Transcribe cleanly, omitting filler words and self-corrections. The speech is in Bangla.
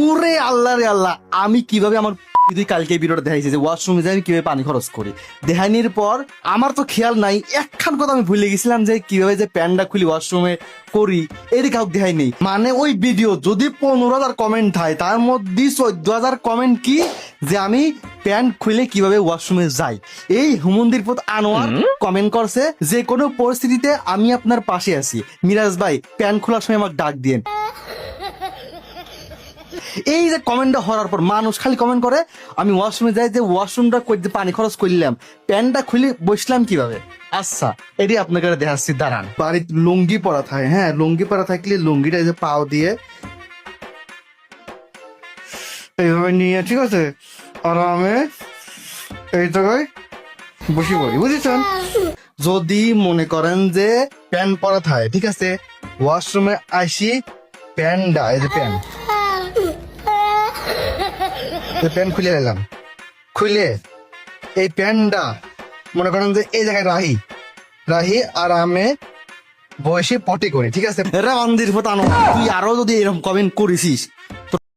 ওরে আল্লাহ রে আল্লাহ, আমি কিভাবে আমার তুই কালকে ভিডিওটা দেখাইছি যে ওয়াশরুমে যাই আমি কিভাবে পানি খরচ করি। দেখানির পর আমার তো খেয়াল নাই, একখান কথা আমি ভুলে গেছিলাম যে কিভাবে যে প্যান্টটা খুলি ওয়াশরুমে করি, এর কাউকে দেখাই নেই। মানে ওই ভিডিও যদি 15,000 কমেন্ট হয়, তার মধ্যে 14,000 কমেন্ট কি যে আমি প্যান্ট খুলে কিভাবে ওয়াশরুমে যাই। এই হুমন্দির পথ আনোয়ার কমেন্ট করছে যে কোনো পরিস্থিতিতে আমি আপনার পাশে আছি, মিরাজ ভাই প্যান্ট খোলার সময় আমাকে ডাক দিয়েন। এই যে কমেন্টটা হওয়ার পর মানুষ খালি কমেন্ট করে আমি ওয়াশরুমে যাই, যে ওয়াশরুমটা করতে পানি খরচ করলাম, প্যান্টটা খুলে বসলাম কিভাবে। আচ্ছা, এটি আপনাকে দেখাচ্ছি, দাঁড়ান। বাড়িতে লুঙ্গি পরা থাকে, হ্যাঁ লুঙ্গি পরা থাকলে লুঙ্গিটা এই যে পাও দিয়ে এইভাবে নিয়ে, ঠিক আছে, আরামে এই জায়গায় বসে পড়ি, বুঝেছেন। যদি মনে করেন যে প্যান্ট পরা থাকে, ঠিক আছে, ওয়াশরুমে আসি, প্যান্টটা এই যে প্যান্ট খুলে নিলাম, খুলে এই প্যান্টটা মনে করেন যে এই জায়গায় রাহি আরামে বসে পটি করি, ঠিক আছে। রান্দির পথ আনো, তুই আরো যদি এরকম কমেন্ট করেছিস